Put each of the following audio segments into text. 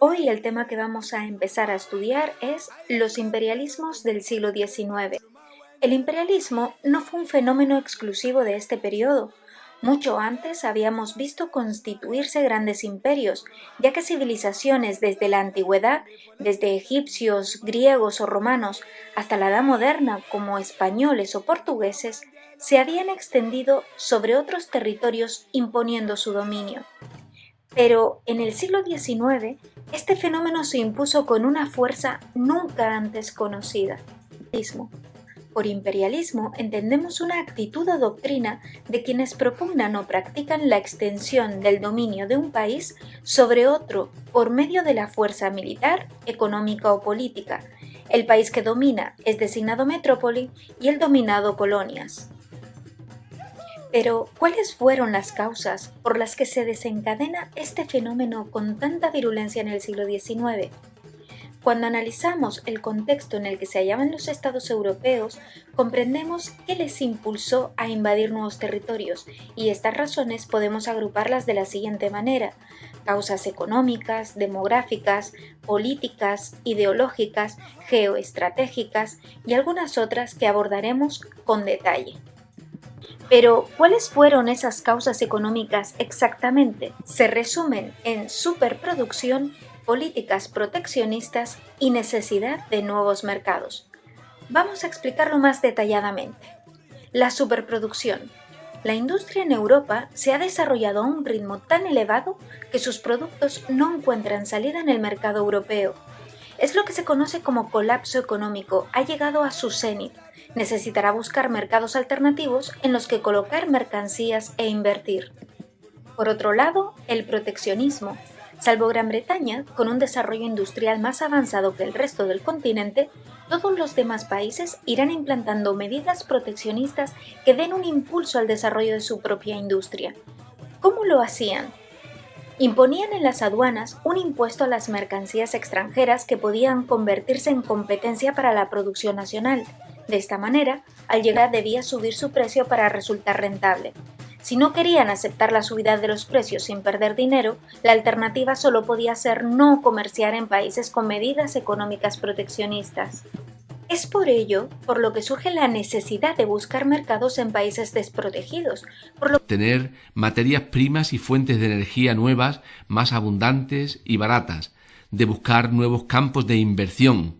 Hoy el tema que vamos a empezar a estudiar es los imperialismos del siglo XIX. El imperialismo no fue un fenómeno exclusivo de este periodo. Mucho antes habíamos visto constituirse grandes imperios, ya que civilizaciones desde la antigüedad, desde egipcios, griegos o romanos, hasta la edad moderna, como españoles o portugueses, se habían extendido sobre otros territorios imponiendo su dominio. Pero en el siglo XIX, este fenómeno se impuso con una fuerza nunca antes conocida. Por imperialismo entendemos una actitud o doctrina de quienes propugnan o practican la extensión del dominio de un país sobre otro por medio de la fuerza militar, económica o política. El país que domina es designado metrópoli y el dominado colonias. Pero, ¿cuáles fueron las causas por las que se desencadena este fenómeno con tanta virulencia en el siglo XIX? Cuando analizamos el contexto en el que se hallaban los estados europeos, comprendemos qué les impulsó a invadir nuevos territorios, y estas razones podemos agruparlas de la siguiente manera: causas económicas, demográficas, políticas, ideológicas, geoestratégicas y algunas otras que abordaremos con detalle. Pero, ¿cuáles fueron esas causas económicas exactamente? Se resumen en superproducción, políticas proteccionistas y necesidad de nuevos mercados. Vamos a explicarlo más detalladamente. La superproducción. La industria en Europa se ha desarrollado a un ritmo tan elevado que sus productos no encuentran salida en el mercado europeo. Es lo que se conoce como colapso económico, ha llegado a su cenit. Necesitará buscar mercados alternativos en los que colocar mercancías e invertir. Por otro lado, el proteccionismo. Salvo Gran Bretaña, con un desarrollo industrial más avanzado que el resto del continente, todos los demás países irán implantando medidas proteccionistas que den un impulso al desarrollo de su propia industria. ¿Cómo lo hacían? Imponían en las aduanas un impuesto a las mercancías extranjeras que podían convertirse en competencia para la producción nacional. De esta manera, al llegar debía subir su precio para resultar rentable. Si no querían aceptar la subida de los precios sin perder dinero, la alternativa solo podía ser no comerciar en países con medidas económicas proteccionistas. Es por ello por lo que surge la necesidad de buscar mercados en países desprotegidos, tener materias primas y fuentes de energía nuevas, más abundantes y baratas, de buscar nuevos campos de inversión.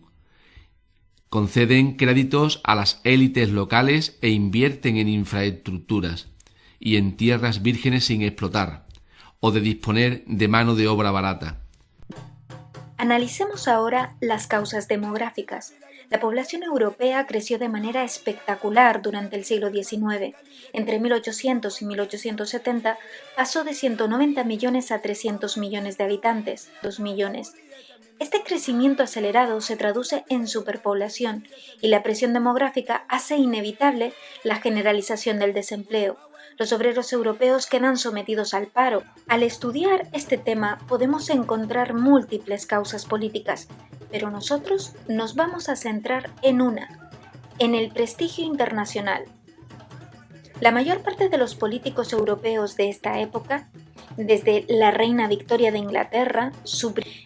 Conceden créditos a las élites locales e invierten en infraestructuras y en tierras vírgenes sin explotar, o de disponer de mano de obra barata. Analicemos ahora las causas demográficas. La población europea creció de manera espectacular durante el siglo XIX. Entre 1800 y 1870 pasó de 190 millones a 300 millones de habitantes, 2 millones. Este crecimiento acelerado se traduce en superpoblación y la presión demográfica hace inevitable la generalización del desempleo. Los obreros europeos quedan sometidos al paro. Al estudiar este tema podemos encontrar múltiples causas políticas, pero nosotros nos vamos a centrar en una, en el prestigio internacional. La mayor parte de los políticos europeos de esta época, desde la reina Victoria de Inglaterra,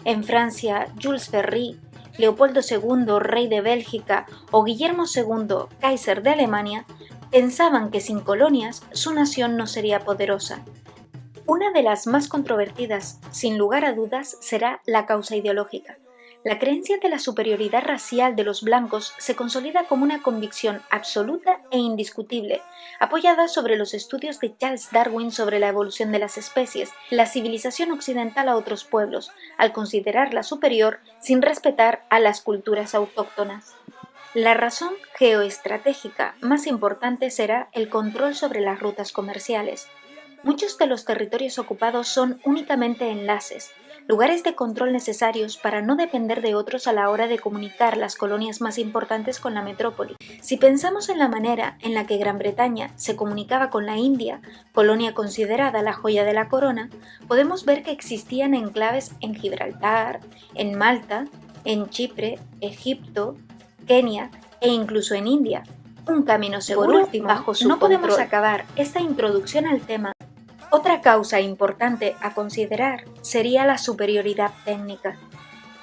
en Francia Jules Ferry, Leopoldo II, rey de Bélgica, o Guillermo II, Kaiser de Alemania, pensaban que sin colonias su nación no sería poderosa. Una de las más controvertidas, sin lugar a dudas, será la causa ideológica. La creencia de la superioridad racial de los blancos se consolida como una convicción absoluta e indiscutible, apoyada sobre los estudios de Charles Darwin sobre la evolución de las especies, la civilización occidental a otros pueblos, al considerarla superior sin respetar a las culturas autóctonas. La razón geoestratégica más importante será el control sobre las rutas comerciales. Muchos de los territorios ocupados son únicamente enlaces, lugares de control necesarios para no depender de otros a la hora de comunicar las colonias más importantes con la metrópoli. Si pensamos en la manera en la que Gran Bretaña se comunicaba con la India, colonia considerada la joya de la corona, podemos ver que existían enclaves en Gibraltar, en Malta, en Chipre, Egipto, Kenia e incluso en India. Un camino seguro bajo su control. No podemos acabar esta introducción al tema Otra causa importante a considerar sería la superioridad técnica.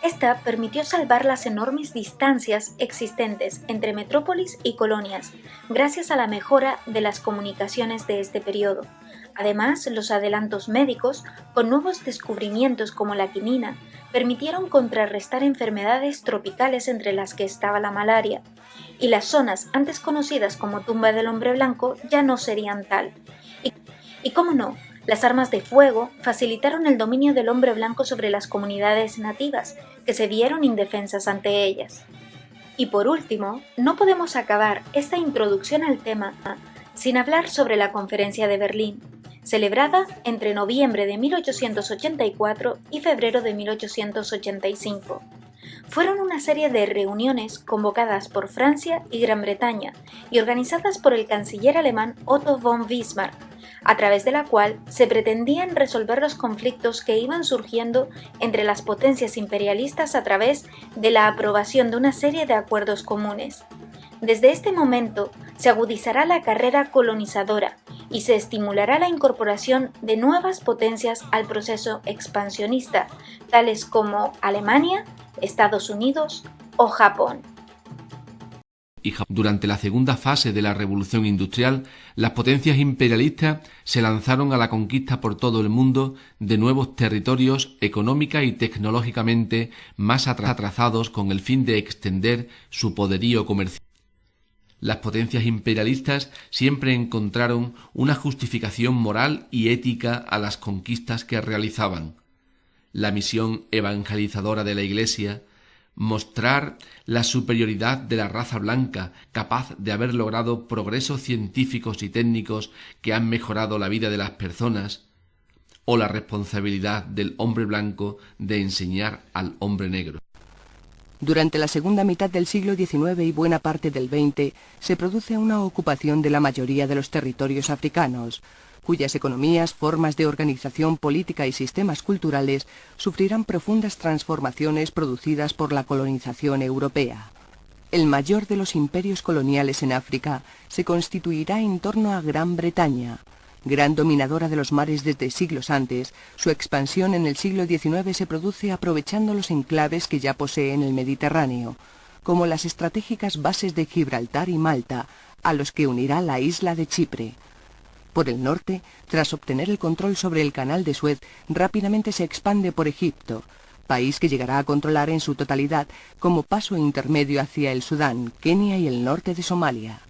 Esta permitió salvar las enormes distancias existentes entre metrópolis y colonias, gracias a la mejora de las comunicaciones de este periodo. Además, los adelantos médicos, con nuevos descubrimientos como la quinina, permitieron contrarrestar enfermedades tropicales entre las que estaba la malaria, y las zonas antes conocidas como tumba del hombre blanco ya no serían tal. Y cómo no, las armas de fuego facilitaron el dominio del hombre blanco sobre las comunidades nativas, que se vieron indefensas ante ellas. Y por último, no podemos acabar esta introducción al tema sin hablar sobre la Conferencia de Berlín, celebrada entre noviembre de 1884 y febrero de 1885. Fueron una serie de reuniones convocadas por Francia y Gran Bretaña y organizadas por el canciller alemán Otto von Bismarck, a través de la cual se pretendían resolver los conflictos que iban surgiendo entre las potencias imperialistas a través de la aprobación de una serie de acuerdos comunes. Desde este momento se agudizará la carrera colonizadora y se estimulará la incorporación de nuevas potencias al proceso expansionista, tales como Alemania, Estados Unidos o Japón. Durante la segunda fase de la Revolución Industrial, las potencias imperialistas se lanzaron a la conquista por todo el mundo de nuevos territorios económica y tecnológicamente más atrasados con el fin de extender su poderío comercial. Las potencias imperialistas siempre encontraron una justificación moral y ética a las conquistas que realizaban. La misión evangelizadora de la Iglesia, mostrar la superioridad de la raza blanca, capaz de haber logrado progresos científicos y técnicos que han mejorado la vida de las personas, o la responsabilidad del hombre blanco de enseñar al hombre negro. Durante la segunda mitad del siglo XIX y buena parte del XX se produce una ocupación de la mayoría de los territorios africanos, cuyas economías, formas de organización política y sistemas culturales sufrirán profundas transformaciones producidas por la colonización europea. El mayor de los imperios coloniales en África se constituirá en torno a Gran Bretaña. Gran dominadora de los mares desde siglos antes, su expansión en el siglo XIX se produce aprovechando los enclaves que ya posee en el Mediterráneo, como las estratégicas bases de Gibraltar y Malta, a los que unirá la isla de Chipre. Por el norte, tras obtener el control sobre el canal de Suez, rápidamente se expande por Egipto, país que llegará a controlar en su totalidad como paso intermedio hacia el Sudán, Kenia y el norte de Somalia.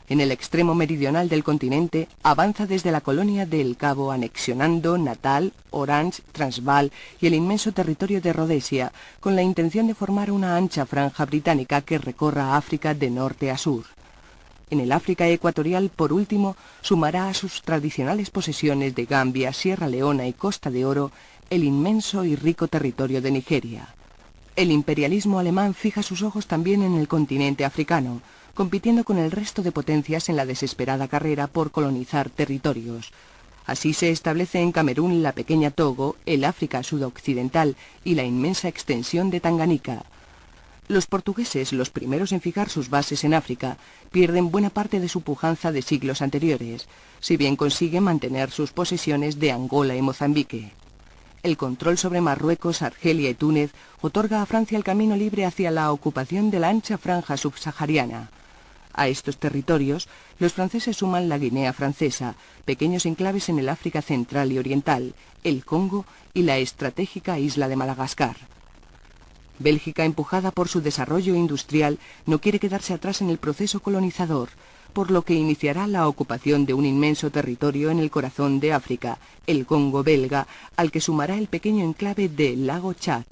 En el extremo meridional del continente, avanza desde la colonia de El Cabo anexionando Natal, Orange, Transvaal y el inmenso territorio de Rodesia, con la intención de formar una ancha franja británica que recorra África de norte a sur. En el África ecuatorial, por último, sumará a sus tradicionales posesiones de Gambia, Sierra Leona y Costa de Oro el inmenso y rico territorio de Nigeria. El imperialismo alemán fija sus ojos también en el continente africano, compitiendo con el resto de potencias en la desesperada carrera por colonizar territorios. Así se establece en Camerún la pequeña Togo, el África sudoccidental y la inmensa extensión de Tanganica. Los portugueses, los primeros en fijar sus bases en África, pierden buena parte de su pujanza de siglos anteriores, si bien consiguen mantener sus posesiones de Angola y Mozambique. El control sobre Marruecos, Argelia y Túnez otorga a Francia el camino libre hacia la ocupación de la ancha franja subsahariana. A estos territorios, los franceses suman la Guinea Francesa, pequeños enclaves en el África central y oriental, el Congo y la estratégica isla de Madagascar. Bélgica, empujada por su desarrollo industrial, no quiere quedarse atrás en el proceso colonizador, por lo que iniciará la ocupación de un inmenso territorio en el corazón de África, el Congo belga, al que sumará el pequeño enclave del lago Chad.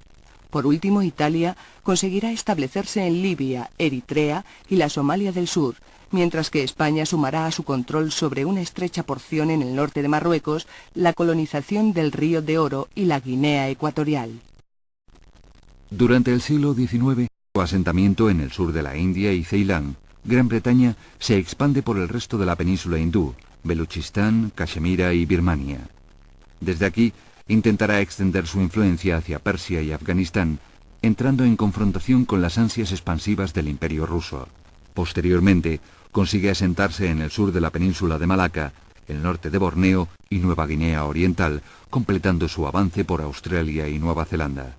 Por último, Italia conseguirá establecerse en Libia, Eritrea y la Somalia del Sur, mientras que España sumará a su control sobre una estrecha porción en el norte de Marruecos la colonización del Río de Oro y la Guinea Ecuatorial. Durante el siglo XIX, su asentamiento en el sur de la India y Ceilán, Gran Bretaña se expande por el resto de la península hindú, Beluchistán, Cachemira y Birmania. Desde aquí, intentará extender su influencia hacia Persia y Afganistán, entrando en confrontación con las ansias expansivas del Imperio ruso. Posteriormente, consigue asentarse en el sur de la península de Malaca, el norte de Borneo y Nueva Guinea Oriental, completando su avance por Australia y Nueva Zelanda.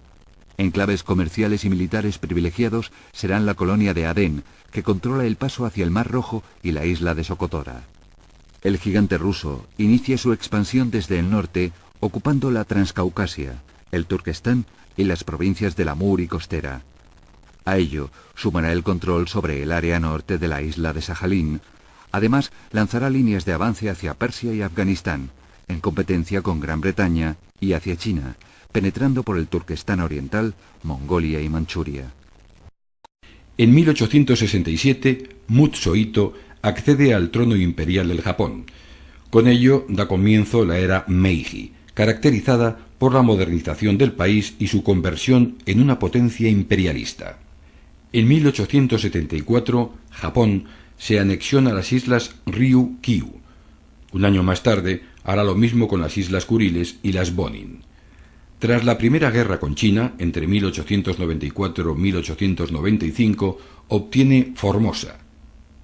Enclaves comerciales y militares privilegiados serán la colonia de Adén, que controla el paso hacia el Mar Rojo y la isla de Socotora. El gigante ruso inicia su expansión desde el norte, ocupando la Transcaucasia, el Turquestán y las provincias del Amur y Costera. A ello sumará el control sobre el área norte de la isla de Sajalín. Además, lanzará líneas de avance hacia Persia y Afganistán, en competencia con Gran Bretaña, y hacia China, penetrando por el Turquestán oriental, Mongolia y Manchuria. En 1867, Mutsuhito accede al trono imperial del Japón. Con ello da comienzo la era Meiji, caracterizada por la modernización del país y su conversión en una potencia imperialista. En 1874, Japón se anexiona a las islas Ryukyu. Un año más tarde, hará lo mismo con las islas Kuriles y las Bonin. Tras la primera guerra con China, entre 1894 y 1895, obtiene Formosa.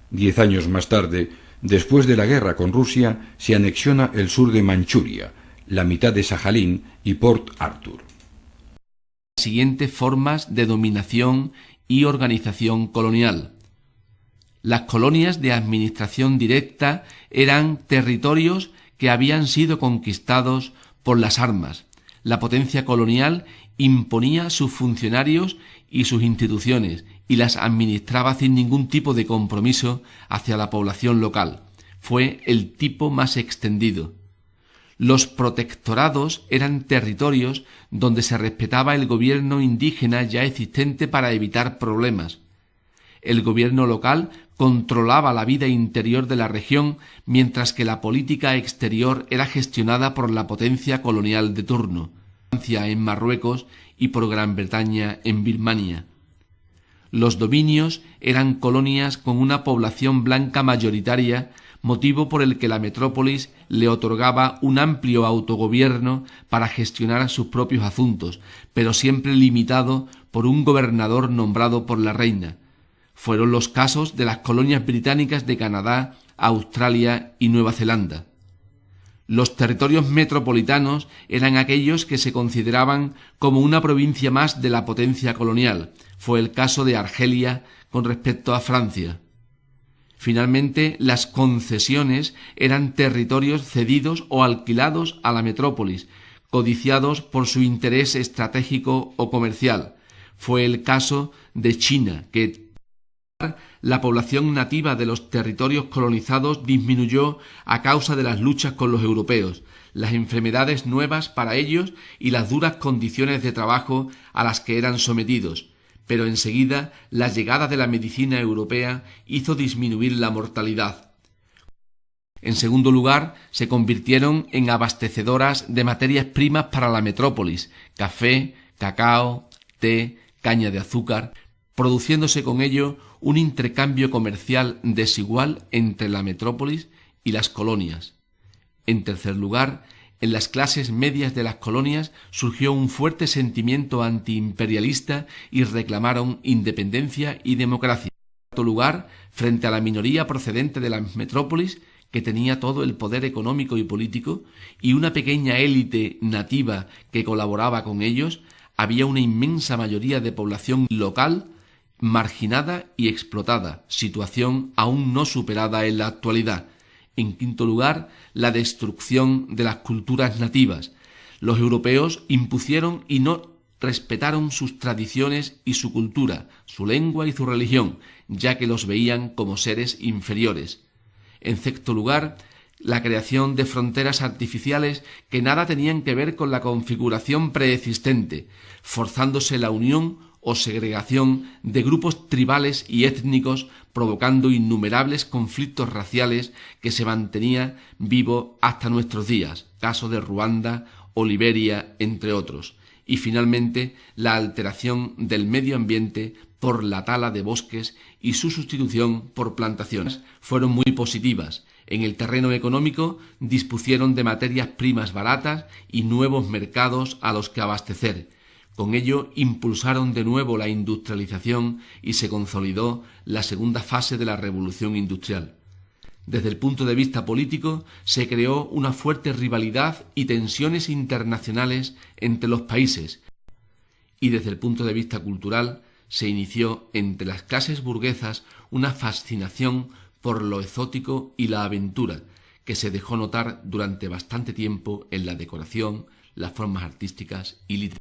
10 años más tarde, después de la guerra con Rusia, se anexiona el sur de Manchuria, la mitad de Sajalín y Port Arthur. Siguientes formas de dominación y organización colonial. Las colonias de administración directa eran territorios que habían sido conquistados por las armas. La potencia colonial imponía sus funcionarios y sus instituciones y las administraba sin ningún tipo de compromiso hacia la población local. Fue el tipo más extendido. Los protectorados eran territorios donde se respetaba el gobierno indígena ya existente para evitar problemas. El gobierno local controlaba la vida interior de la región, mientras que la política exterior era gestionada por la potencia colonial de turno, Francia en Marruecos y por Gran Bretaña en Birmania. Los dominios eran colonias con una población blanca mayoritaria, motivo por el que la metrópolis le otorgaba un amplio autogobierno para gestionar sus propios asuntos, pero siempre limitado por un gobernador nombrado por la reina. Fueron los casos de las colonias británicas de Canadá, Australia y Nueva Zelanda. Los territorios metropolitanos eran aquellos que se consideraban como una provincia más de la potencia colonial. Fue el caso de Argelia con respecto a Francia. Finalmente, las concesiones eran territorios cedidos o alquilados a la metrópolis, codiciados por su interés estratégico o comercial. Fue el caso de China, que la población nativa de los territorios colonizados disminuyó a causa de las luchas con los europeos, las enfermedades nuevas para ellos y las duras condiciones de trabajo a las que eran sometidos. Pero enseguida la llegada de la medicina europea hizo disminuir la mortalidad. En segundo lugar, se convirtieron en abastecedoras de materias primas para la metrópolis: café, cacao, té, caña de azúcar, produciéndose con ello un intercambio comercial desigual entre la metrópolis y las colonias. En tercer lugar, en las clases medias de las colonias surgió un fuerte sentimiento antiimperialista y reclamaron independencia y democracia. En cuarto lugar, frente a la minoría procedente de las metrópolis, que tenía todo el poder económico y político, y una pequeña élite nativa que colaboraba con ellos, había una inmensa mayoría de población local marginada y explotada, situación aún no superada en la actualidad. En quinto lugar, la destrucción de las culturas nativas. Los europeos impusieron y no respetaron sus tradiciones y su cultura, su lengua y su religión, ya que los veían como seres inferiores. En sexto lugar, la creación de fronteras artificiales que nada tenían que ver con la configuración preexistente, forzándose la unión o segregación de grupos tribales y étnicos, provocando innumerables conflictos raciales que se mantenía vivo hasta nuestros días, caso de Ruanda o Liberia, entre otros. Y finalmente, la alteración del medio ambiente por la tala de bosques y su sustitución por plantaciones fueron muy positivas. En el terreno económico dispusieron de materias primas baratas y nuevos mercados a los que abastecer. Con ello impulsaron de nuevo la industrialización y se consolidó la segunda fase de la revolución industrial. Desde el punto de vista político, se creó una fuerte rivalidad y tensiones internacionales entre los países, y desde el punto de vista cultural, se inició entre las clases burguesas una fascinación por lo exótico y la aventura, que se dejó notar durante bastante tiempo en la decoración, las formas artísticas y literarias.